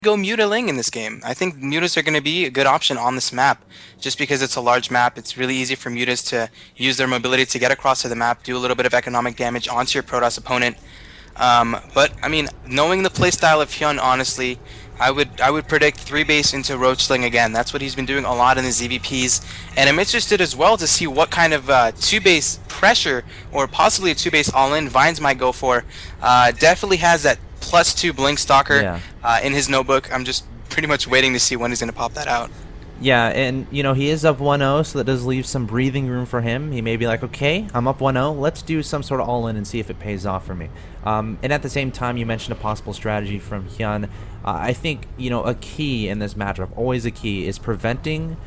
go Mutaling in this game. I think Mutas are going to be a good option on this map, just because it's a large map. It's really easy for Mutas to use their mobility to get across to the map, do a little bit of economic damage onto your Protoss opponent. But I mean, knowing the playstyle of Hyun, honestly, I would predict 3-base into Roachling again. That's what he's been doing a lot in his EVPs, and I'm interested as well to see what kind of 2-base pressure or possibly a 2-base all-in Vines might go for. Definitely has that +2 Blink Stalker Yeah. in his notebook. I'm just pretty much waiting to see when he's going to pop that out. Yeah, and he is up 1-0, so that does leave some breathing room for him. He may be like, okay, I'm up 1-0, let's do some sort of all-in and see if it pays off for me. And at the same time, you mentioned a possible strategy from Hyun. I think, a key in this matchup, always a key, is preventing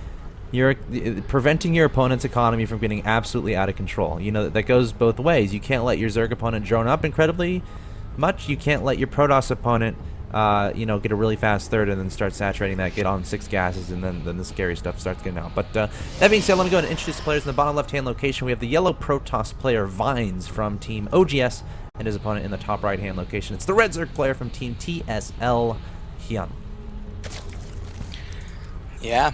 your opponent's economy from getting absolutely out of control. That goes both ways. You can't let your Zerg opponent drone up incredibly much. You can't let your Protoss opponent get a really fast third and then start saturating that, get on 6 gases, and then the scary stuff starts getting out. But that being said, let me go ahead and introduce the players. In the bottom left-hand location, we have the yellow Protoss player Vines from Team oGS, and his opponent in the top right-hand location, it's the red Zerg player from Team TSLHyun. Yeah.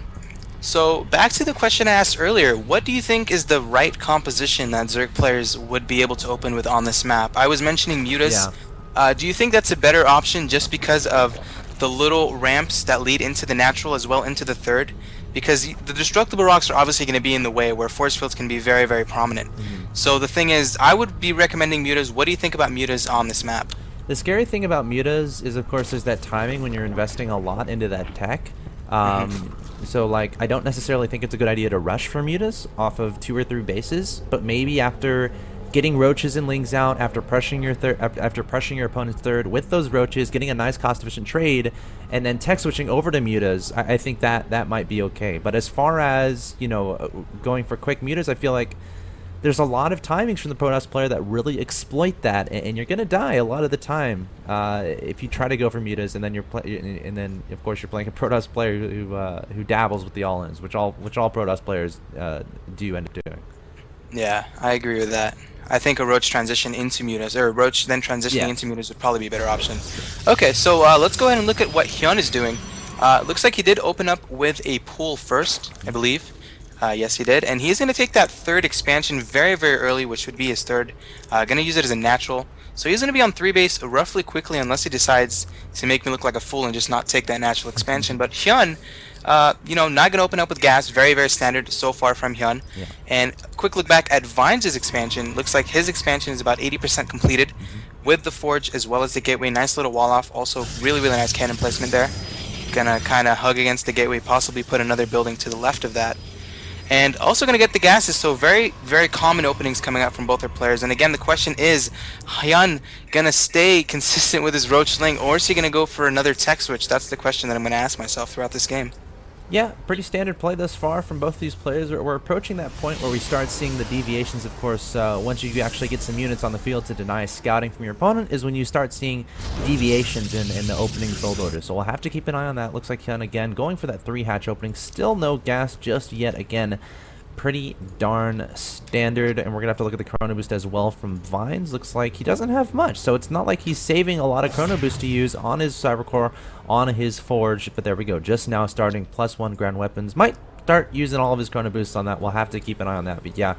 So back to the question I asked earlier, what do you think is the right composition that Zerg players would be able to open with on this map? I was mentioning Mutas. Do you think that's a better option just because of the little ramps that lead into the natural as well into the third? Because the destructible rocks are obviously going to be in the way where force fields can be very, very prominent. So the thing is, I would be recommending Mutas. What do you think about Mutas on this map? The scary thing about Mutas is, of course, there's that timing when you're investing a lot into that tech. So, like, I don't necessarily think it's a good idea to rush for Mutas off of 2 or 3 bases, but maybe after getting roaches and lings out, after pressuring your opponent's third with those roaches, getting a nice cost-efficient trade, and then tech switching over to Mutas, I think that might be okay. But as far as going for quick Mutas, I feel like there's a lot of timings from the Protoss player that really exploit that, and you're gonna die a lot of the time if you try to go for Mutas, and then of course you're playing a Protoss player who dabbles with the all-ins, which all Protoss players do end up doing. Yeah, I agree with that. I think a Roach transition into Mutas, or a Roach then transitioning into Mutas would probably be a better option. Okay, so let's go ahead and look at what Hyun is doing. Looks like he did open up with a pool first, I believe. Yes, he did. And he's going to take that third expansion very, very early, which would be his third. Going to use it as a natural. So he's going to be on 3-base roughly quickly unless he decides to make me look like a fool and just not take that natural expansion. But Hyun, not going to open up with gas. Very, very standard so far from Hyun. Yeah. And quick look back at Vines' expansion. Looks like his expansion is about 80% completed with the Forge as well as the Gateway. Nice little wall off. Also really, really nice cannon placement there. Gonna kind of hug against the Gateway, possibly put another building to the left of that. And also going to get the gases, so very, very common openings coming out from both their players. And again, the question is, Hyun going to stay consistent with his Roach Sling, or is he going to go for another tech switch? That's the question that I'm going to ask myself throughout this game. Yeah, pretty standard play thus far from both these players. We're approaching that point where we start seeing the deviations, of course. Once you actually get some units on the field to deny scouting from your opponent is when you start seeing deviations in the opening build order. So we'll have to keep an eye on that. Looks like Hyun again going for that 3-hatch opening. Still no gas just yet. Again, pretty darn standard, and we're gonna have to look at the chrono boost as well from Vines. Looks like he doesn't have much, so it's not like he's saving a lot of chrono boost to use on his Cybercore, on his Forge, but there we go, just now starting +1 ground weapons. Might start using all of his chrono boosts on that. We'll have to keep an eye on that. But yeah,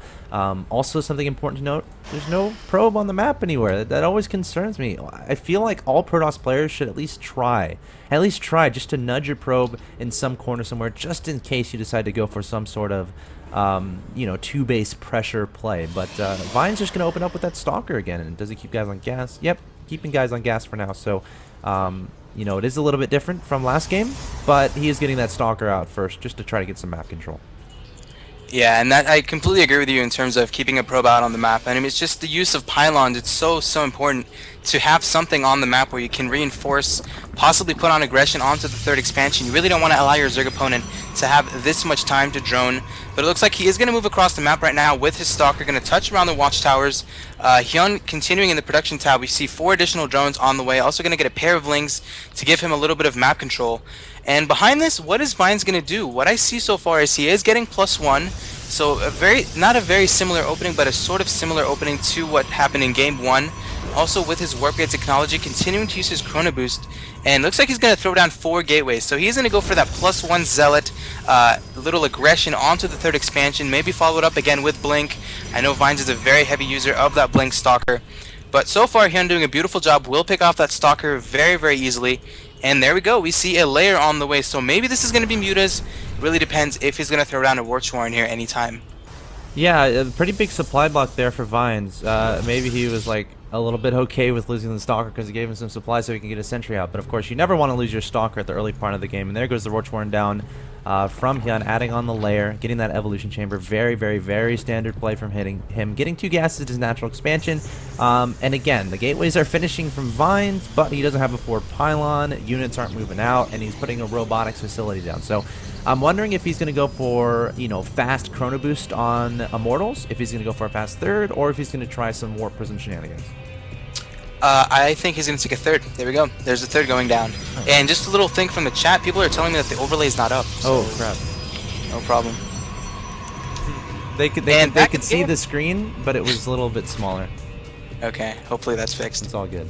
also something important to note, there's no probe on the map anywhere. That always concerns me. I feel like all Protoss players should at least try just to nudge your probe in some corner somewhere, just in case you decide to go for some sort of 2-base pressure play. But Vine's just going to open up with that Stalker again. And does he keep guys on gas? Yep, keeping guys on gas for now. So, it is a little bit different from last game, but he is getting that Stalker out first just to try to get some map control. Yeah, and that I completely agree with you in terms of keeping a probe out on the map. And I mean, it's just the use of pylons. It's so important to have something on the map where you can reinforce, possibly put on aggression onto the third expansion. You really don't want to allow your Zerg opponent to have this much time to drone. But it looks like he is going to move across the map right now with his Stalker, going to touch around the watchtowers. Hyun continuing in the production tab. We see 4 additional drones on the way. Also going to get a pair of Lings to give him a little bit of map control. And behind this, what is Vines going to do? What I see so far is he is getting +1. So not a very similar opening, but a sort of similar opening to what happened in Game 1. Also with his Warp Gate technology, continuing to use his Chrono Boost, and looks like he's going to throw down 4 gateways. So he's going to go for that +1 Zealot, little aggression onto the 3rd expansion, maybe follow it up again with Blink. I know Vines is a very heavy user of that Blink Stalker. But so far, Hyun doing a beautiful job, will pick off that Stalker very, very easily. And there we go, we see a layer on the way. So maybe this is going to be Muta's. Really depends if he's going to throw down a Warch Warren here anytime. Yeah, a pretty big supply block there for Vines. Maybe he was like a little bit okay with losing the Stalker because it gave him some supply so he can get a sentry out. But of course, you never want to lose your Stalker at the early part of the game. And there goes the Roach Warren down from Hyun, adding on the layer, getting that Evolution Chamber. Very, very, very standard play from him. Getting 2 gases to his natural expansion. And again, the gateways are finishing from Vines, but he doesn't have a 4 pylon. Units aren't moving out, and he's putting a robotics facility down. So I'm wondering if he's going to go for, fast Chrono Boost on Immortals, if he's going to go for a fast 3rd, or if he's going to try some Warp Prism shenanigans. I think he's going to take a 3rd. There we go. There's a 3rd going down. And just a little thing from the chat, people are telling me that the overlay is not up. So Oh, crap. no problem. They could see the screen, but it was a little bit smaller. Okay, hopefully that's fixed. It's all good.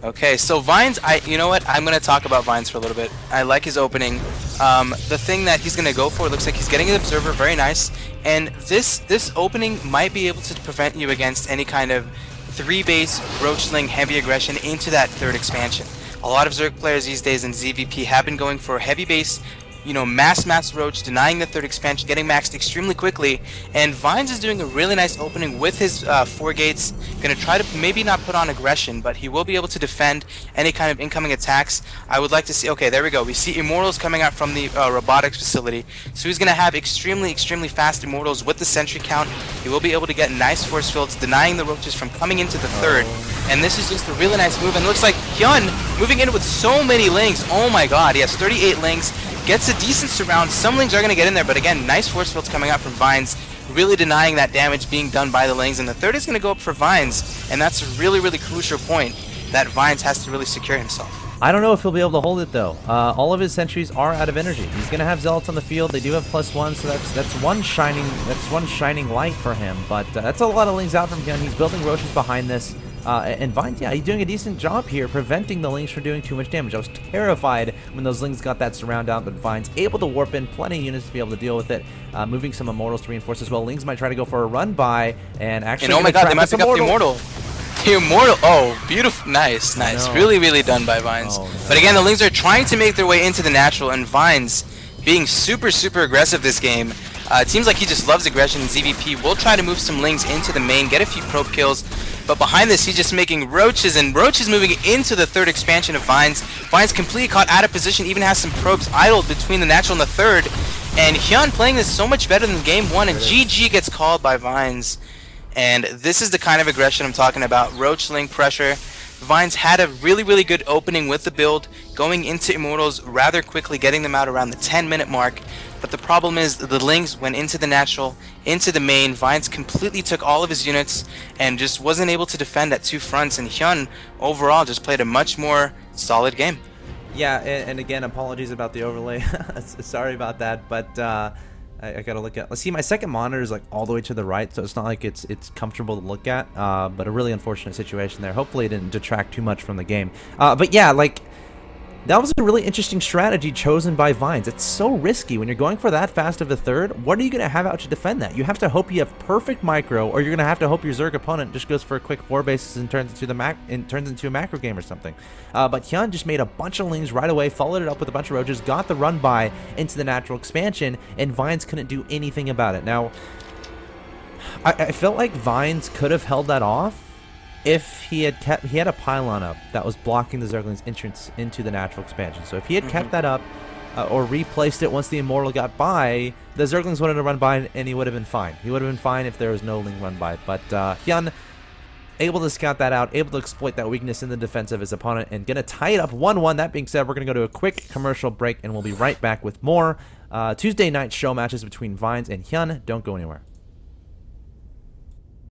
Okay, so Vines, you know what? I'm going to talk about Vines for a little bit. I like his opening. The thing that he's going to go for, looks like he's getting an Observer, very nice. And this opening might be able to prevent you against any kind of 3-base Roachling heavy aggression into that 3rd expansion. A lot of Zerg players these days in ZVP have been going for heavy base, mass Roach, denying the 3rd expansion, getting maxed extremely quickly, and Vines is doing a really nice opening with his 4 gates. Gonna try to maybe not put on aggression, but he will be able to defend any kind of incoming attacks. I would like to see, okay, there we go. We see Immortals coming out from the robotics facility, so he's gonna have extremely fast Immortals with the sentry count. He will be able to get nice force fields, denying the Roaches from coming into the 3rd, and this is just a really nice move, and it looks like Hyun moving in with so many Lings. Oh my god, he has 38 Lings. Gets a decent surround. Some Lings are going to get in there, but again, nice force fields coming out from Vines, really denying that damage being done by the Lings. And the 3rd is going to go up for Vines, and that's a really crucial point that Vines has to really secure himself. I don't know if he'll be able to hold it though. All of his sentries are out of energy. He's going to have Zealots on the field. They do have +1, so that's one shining light for him. But that's a lot of Lings out from him. He's building Roaches behind this. And Vines, yeah, he's doing a decent job here, preventing the Lings from doing too much damage. I was terrified when those Lings got that surround out, but Vines able to warp in plenty of units to be able to deal with it. Moving some Immortals to reinforce as well. Lings might try to go for a run by, and actually, oh my god, they might pick up the Immortal. The Immortal, oh, beautiful, nice. Really done by Vines. But again, the Lings are trying to make their way into the natural, and Vines being super aggressive this game. It seems like he just loves aggression in ZVP. We'll try to move some Lings into the main, get a few probe kills. But behind this, he's just making Roaches, and Roaches moving into the 3rd expansion of Vines. Vines completely caught out of position, even has some probes idled between the natural and the 3rd. And Hyun playing this so much better than game 1, and GG gets called by Vines. And this is the kind of aggression I'm talking about. Roachling pressure. Vines had a really good opening with the build, going into Immortals rather quickly, getting them out around the 10-minute mark. But the problem is the Lings went into the natural, into the main. Vines completely took all of his units and just wasn't able to defend at 2 fronts. And Hyun overall just played a much more solid game. Yeah, and again, apologies about the overlay. Sorry about that, but I gotta look at. Let's see, my second monitor is like all the way to the right, so it's not like it's comfortable to look at. But a really unfortunate situation there. Hopefully, it didn't detract too much from the game. But yeah, like, that was a really interesting strategy chosen by Vines. It's so risky when you're going for that fast of a 3rd. What are you going to have out to defend that? You have to hope you have perfect micro, or you're going to have to hope your Zerg opponent just goes for a quick 4 bases and turns into a macro game or something. But Hyun just made a bunch of Lings right away, followed it up with a bunch of Roaches, got the run by into the natural expansion, and Vines couldn't do anything about it. Now, I felt like Vines could have held that off if he had a pylon up that was blocking the Zergling's entrance into the natural expansion. So if he had kept that up, or replaced it once the Immortal got by, the Zerglings wanted to run by and he would have been fine. He would have been fine if there was no Ling run by. But Hyun, able to scout that out, able to exploit that weakness in the defense of his opponent, and going to tie it up 1-1. That being said, we're going to go to a quick commercial break, and we'll be right back with more Tuesday night show matches between Vines and Hyun. Don't go anywhere.